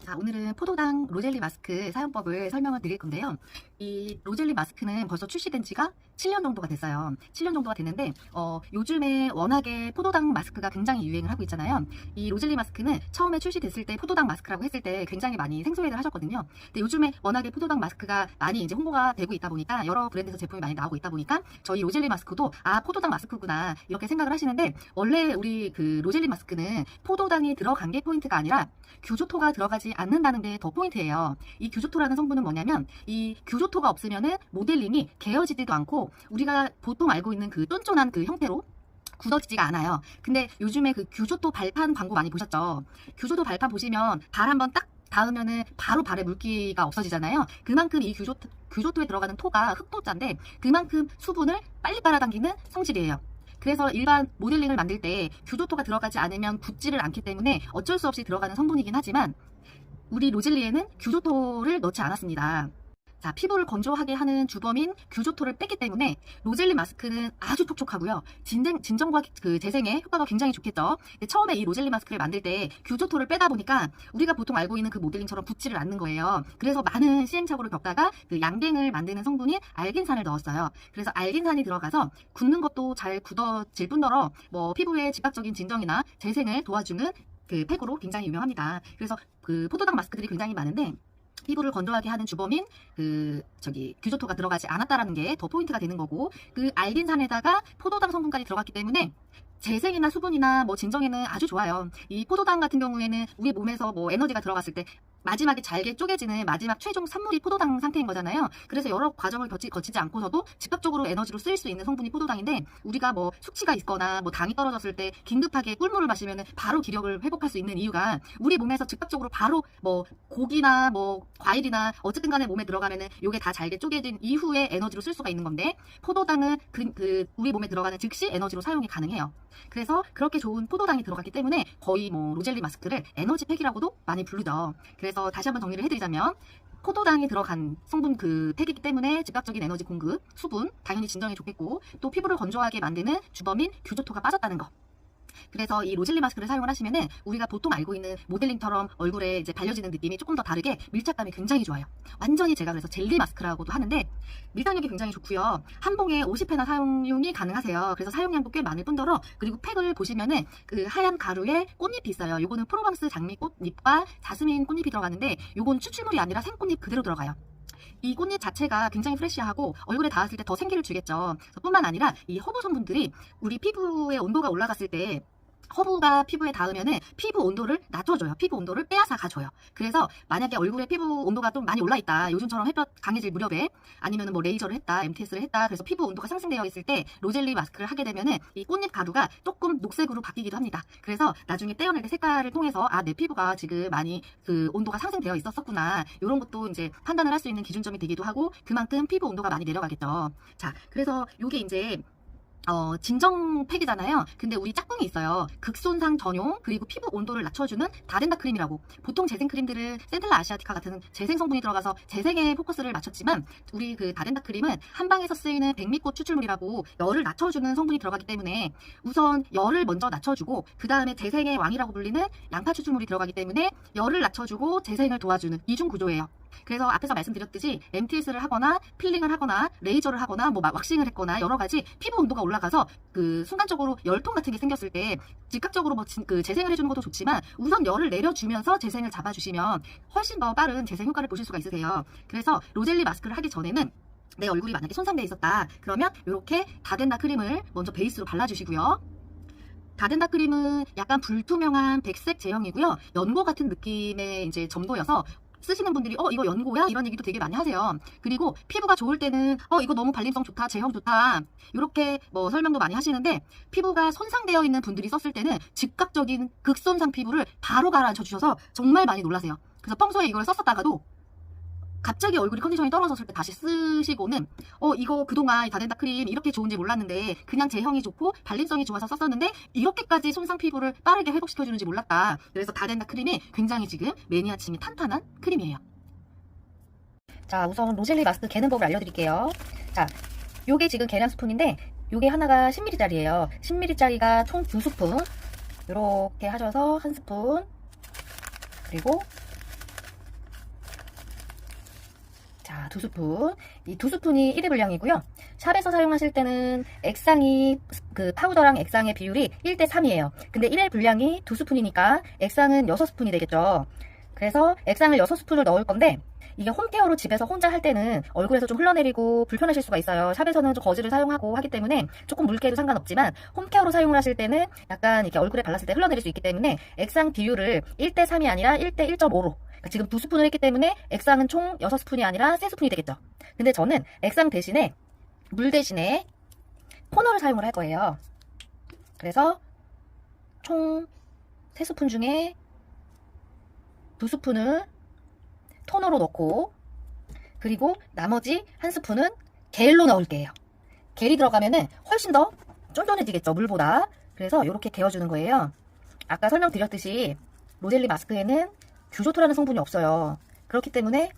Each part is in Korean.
자, 오늘은 포도당 로젤리 마스크 사용법을 설명을 드릴 건데요. 이 로젤리 마스크는 벌써 출시된 지가 7년 정도가 됐어요. 7년 정도가 됐는데 요즘에 워낙에 포도당 마스크가 굉장히 유행을 하고 있잖아요. 이 로젤리 마스크는 처음에 출시됐을 때 포도당 마스크라고 했을 때 굉장히 많이 생소해를 하셨거든요. 근데 요즘에 워낙에 포도당 마스크가 많이 이제 홍보가 되고 있다 보니까 여러 브랜드에서 제품이 많이 나오고 있다 보니까 저희 로젤리 마스크도 포도당 마스크구나 이렇게 생각을 하시는데, 원래 우리 그 로젤리 마스크는 포도당이 들어간 게 포인트가 아니라 규조토가 들어가지 않는다는 게 더 포인트예요. 이 규조토라는 성분은 뭐냐면, 이 규조토가 없으면은 모델링이 개어지지도 않고 우리가 보통 알고 있는 그 쫀쫀한 그 형태로 굳어지지가 않아요. 근데 요즘에 그 규조토 발판 광고 많이 보셨죠? 규조토 발판 보시면 발 한번 딱 닿으면은 바로 발에 물기가 없어지잖아요. 그만큼 이 규조토에 들어가는 토가 흑토자인데 그만큼 수분을 빨리 빨아당기는 성질이에요. 그래서 일반 모델링을 만들 때 규조토가 들어가지 않으면 굳지를 않기 때문에 어쩔 수 없이 들어가는 성분이긴 하지만, 우리 로젤리에는 규조토를 넣지 않았습니다. 자, 피부를 건조하게 하는 주범인 규조토를 뺐기 때문에 로젤리 마스크는 아주 촉촉하고요. 진정과 그 재생에 효과가 굉장히 좋겠죠. 근데 처음에 이 로젤리 마스크를 만들 때 규조토를 빼다 보니까 우리가 보통 알고 있는 그 모델링처럼 붙지를 않는 거예요. 그래서 많은 시행착오를 겪다가 그 양갱을 만드는 성분인 알긴산을 넣었어요. 그래서 알긴산이 들어가서 굳는 것도 잘 굳어질 뿐더러 피부의 즉각적인 진정이나 재생을 도와주는 그 팩으로 굉장히 유명합니다. 그래서 그 포도당 마스크들이 굉장히 많은데, 피부를 건조하게 하는 주범인 규조토가 들어가지 않았다라는 게 더 포인트가 되는 거고, 그 알긴산에다가 포도당 성분까지 들어갔기 때문에 재생이나 수분이나 진정에는 아주 좋아요. 이 포도당 같은 경우에는 우리 몸에서 에너지가 들어갔을 때 마지막에 잘게 쪼개지는 마지막 최종 산물이 포도당 상태인 거잖아요. 그래서 여러 과정을 거치지 않고서도 즉각적으로 에너지로 쓰일 수 있는 성분이 포도당인데, 우리가 숙취가 있거나 당이 떨어졌을 때 긴급하게 꿀물을 마시면 바로 기력을 회복할 수 있는 이유가, 우리 몸에서 즉각적으로 바로 고기나 과일이나 어쨌든 간에 몸에 들어가면은 요게 다 잘게 쪼개진 이후에 에너지로 쓸 수가 있는 건데, 포도당은 우리 몸에 들어가는 즉시 에너지로 사용이 가능해요. 그래서 그렇게 좋은 포도당이 들어갔기 때문에 거의 로젤리 마스크를 에너지팩이라고도 많이 부르죠. 그래서 다시 한번 정리를 해드리자면, 포도당이 들어간 성분 그 팩이기 때문에 즉각적인 에너지 공급, 수분, 당연히 진정에 좋겠고, 또 피부를 건조하게 만드는 주범인 규조토가 빠졌다는 거. 그래서 이 로젤리 마스크를 사용을 하시면은 우리가 보통 알고 있는 모델링처럼 얼굴에 이제 발려지는 느낌이 조금 더 다르게 밀착감이 굉장히 좋아요. 완전히 제가 그래서 젤리 마스크라고도 하는데, 밀착력이 굉장히 좋고요. 한 봉에 50회나 사용이 가능하세요. 그래서 사용량도 꽤 많을 뿐더러, 그리고 팩을 보시면은 그 하얀 가루에 꽃잎이 있어요. 요거는 프로방스 장미 꽃잎과 자스민 꽃잎이 들어가는데, 요건 추출물이 아니라 생꽃잎 그대로 들어가요. 이 꽃잎 자체가 굉장히 프레시하고 얼굴에 닿았을 때 더 생기를 주겠죠. 뿐만 아니라 이 허브 성분들이 우리 피부의 온도가 올라갔을 때, 허브가 피부에 닿으면은 피부 온도를 낮춰줘요. 피부 온도를 빼앗아 가줘요. 그래서 만약에 얼굴에 피부 온도가 좀 많이 올라 있다, 요즘처럼 햇볕 강해질 무렵에, 아니면은 레이저를 했다, MTS를 했다, 그래서 피부 온도가 상승되어 있을 때 로젤리 마스크를 하게 되면은 이 꽃잎 가루가 조금 녹색으로 바뀌기도 합니다. 그래서 나중에 떼어낼 때 색깔을 통해서 내 피부가 지금 많이 그 온도가 상승되어 있었구나, 이런 것도 이제 판단을 할 수 있는 기준점이 되기도 하고, 그만큼 피부 온도가 많이 내려가겠죠. 자, 그래서 요게 이제 진정팩이잖아요. 근데 우리 짝꿍이 있어요. 극손상 전용, 그리고 피부 온도를 낮춰주는 다덴다 크림이라고. 보통 재생 크림들은 센텔라 아시아티카 같은 재생 성분이 들어가서 재생에 포커스를 맞췄지만, 우리 그 다덴다 크림은 한방에서 쓰이는 백미꽃 추출물이라고 열을 낮춰주는 성분이 들어가기 때문에, 우선 열을 먼저 낮춰주고 그 다음에 재생의 왕이라고 불리는 양파 추출물이 들어가기 때문에 열을 낮춰주고 재생을 도와주는 이중 구조예요. 그래서 앞에서 말씀드렸듯이 MTS를 하거나 필링을 하거나 레이저를 하거나 왁싱을 했거나 여러 가지 피부 온도가 올라가서 그 순간적으로 열통 같은 게 생겼을 때 즉각적으로 그 재생을 해주는 것도 좋지만, 우선 열을 내려주면서 재생을 잡아주시면 훨씬 더 빠른 재생 효과를 보실 수가 있으세요. 그래서 로젤리 마스크를 하기 전에는 내 얼굴이 만약에 손상돼 있었다 그러면 이렇게 다덴다 크림을 먼저 베이스로 발라주시고요. 다덴다 크림은 약간 불투명한 백색 제형이고요. 연고 같은 느낌의 이제 점도여서 쓰시는 분들이 이거 연고야? 이런 얘기도 되게 많이 하세요. 그리고 피부가 좋을 때는 이거 너무 발림성 좋다, 제형 좋다, 이렇게 설명도 많이 하시는데, 피부가 손상되어 있는 분들이 썼을 때는 즉각적인 극손상 피부를 바로 가라앉혀 주셔서 정말 많이 놀라세요. 그래서 평소에 이걸 썼었다가도 갑자기 얼굴이 컨디션이 떨어졌을 때 다시 쓰시고는 이거 그동안 다덴다 크림 이렇게 좋은지 몰랐는데, 그냥 제형이 좋고 발림성이 좋아서 썼었는데 이렇게까지 손상 피부를 빠르게 회복시켜주는지 몰랐다. 그래서 다덴다 크림이 굉장히 지금 매니아층이 탄탄한 크림이에요. 자, 우선 로젤리 마스크 개는 법을 알려드릴게요. 자, 요게 지금 계량 스푼인데, 요게 하나가 10ml짜리예요 10ml짜리가 총 2스푼, 이렇게 하셔서 1스푼, 그리고 2스푼. 이 2스푼이 1회 분량이고요. 샵에서 사용하실 때는 액상이 그 파우더랑 액상의 비율이 1대 3이에요. 근데 1회 분량이 2스푼이니까 액상은 6스푼이 되겠죠. 그래서 액상을 6스푼을 넣을 건데 이게 홈케어로 집에서 혼자 할 때는 얼굴에서 좀 흘러내리고 불편하실 수가 있어요. 샵에서는 좀 거즈를 사용하고 하기 때문에 조금 묽게 해도 상관없지만 홈케어로 사용을 하실 때는 약간 이렇게 얼굴에 발랐을 때 흘러내릴 수 있기 때문에 액상 비율을 1대 3이 아니라 1대 1.5로 지금 2스푼을 했기 때문에 액상은 총 6스푼이 아니라 3스푼이 되겠죠. 근데 저는 액상 대신에 물 대신에 토너를 사용을 할 거예요. 그래서 총 3스푼 중에 2스푼을 토너로 넣고 그리고 나머지 1스푼은 겔로 넣을게요. 겔이 들어가면은 훨씬 더 쫀쫀해지겠죠, 물보다. 그래서 이렇게 개어주는 거예요. 아까 설명드렸듯이 로젤리 마스크에는 규조토라는 성분이 없어요. 그렇기 때문에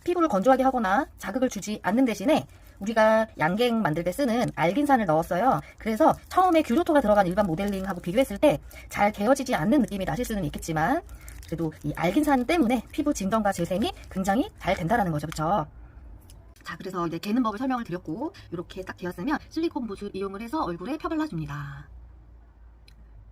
피부를 건조하게 하거나 자극을 주지 않는 대신에 우리가 양갱 만들 때 쓰는 알긴산을 넣었어요. 그래서 처음에 규조토가 들어간 일반 모델링하고 비교했을 때 잘 개어지지 않는 느낌이 나실 수는 있겠지만 그래도 이 알긴산 때문에 피부 진정과 재생이 굉장히 잘 된다는 거죠. 그쵸? 자, 그래서 이제 개는 법을 설명을 드렸고 이렇게 딱 개었으면 실리콘 붓을 이용을 해서 얼굴에 펴발라줍니다.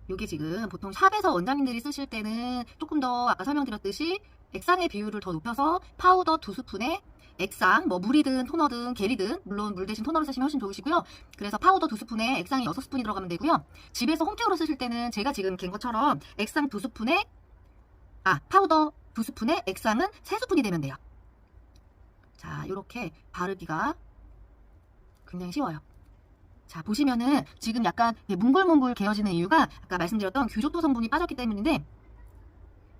요게 지금 보통 샵에서 원장님들이 쓰실 때는 조금 더 아까 설명드렸듯이 액상의 비율을 더 높여서 파우더 2스푼에 액상, 뭐 물이든 토너든 겔이든 물론 물 대신 토너를 쓰시면 훨씬 좋으시고요. 그래서 파우더 2스푼에 액상이 6스푼이 들어가면 되고요. 집에서 홈케어로 쓰실 때는 제가 지금 갠 것처럼 액상 2스푼에 파우더 2스푼에 액상은 3스푼이 되면 돼요. 자, 이렇게 바르기가 굉장히 쉬워요. 자, 보시면은 지금 약간 뭉글뭉글 개어지는 이유가 아까 말씀드렸던 규조토 성분이 빠졌기 때문인데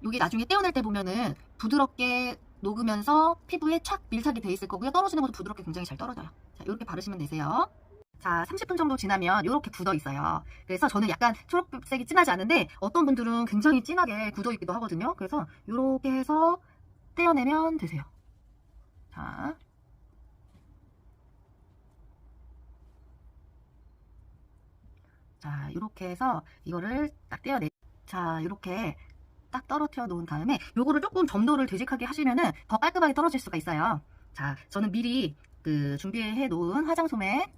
이게 나중에 떼어낼 때 보면은 부드럽게 녹으면서 피부에 착 밀착이 돼 있을 거고요. 떨어지는 것도 부드럽게 굉장히 잘 떨어져요. 자, 이렇게 바르시면 되세요. 자, 30분 정도 지나면 이렇게 굳어 있어요. 그래서 저는 약간 초록색이 진하지 않은데 어떤 분들은 굉장히 진하게 굳어 있기도 하거든요. 그래서 이렇게 해서 떼어내면 되세요. 자, 이렇게 해서 이거를 딱 자, 이렇게 딱 떨어뜨려 놓은 다음에 요거를 조금 점도를 되직하게 하시면은 더 깔끔하게 떨어질 수가 있어요. 자, 저는 미리 준비해 놓은 화장솜에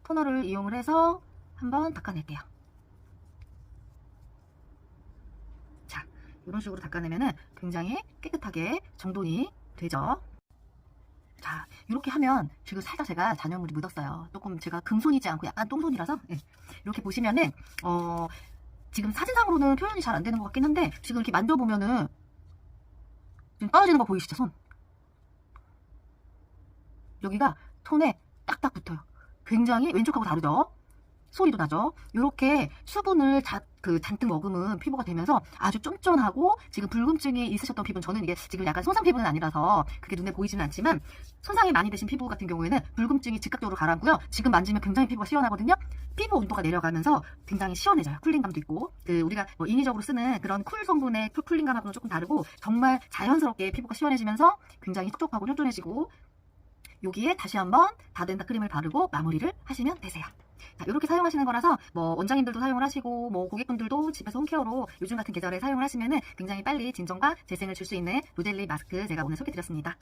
토너를 이용을 해서 한번 닦아낼게요. 자, 이런 식으로 닦아내면은 굉장히 깨끗하게 정돈이 되죠. 자, 이렇게 하면 지금 살짝 제가 잔여물이 묻었어요. 조금 제가 금손이지 않고 약간 똥손이라서 이렇게 보시면은 지금 사진상으로는 표현이 잘 안 되는 것 같긴 한데 지금 이렇게 만져보면은 지금 떨어지는 거 보이시죠? 손 여기가 손에 딱딱 붙어요. 굉장히 왼쪽하고 다르죠? 소리도 나죠? 이렇게 수분을 잔뜩 머금은 피부가 되면서 아주 쫀쫀하고 지금 붉음증이 있으셨던 피부는 저는 이게 지금 약간 손상 피부는 아니라서 그게 눈에 보이지는 않지만 손상이 많이 되신 피부 같은 경우에는 붉음증이 즉각적으로 가라앉고요. 지금 만지면 굉장히 피부가 시원하거든요. 피부 온도가 내려가면서 굉장히 시원해져요. 쿨링감도 있고 우리가 인위적으로 쓰는 그런 쿨 성분의 쿨링감하고는 조금 다르고 정말 자연스럽게 피부가 시원해지면서 굉장히 촉촉하고 쫀쫀해지고 여기에 다시 한번 다덴다 크림을 바르고 마무리를 하시면 되세요. 자, 이렇게 사용하시는 거라서 뭐 원장님들도 사용을 하시고 뭐 고객분들도 집에서 홈케어로 요즘 같은 계절에 사용을 하시면은 굉장히 빨리 진정과 재생을 줄 수 있는 로젤리 마스크 제가 오늘 소개드렸습니다.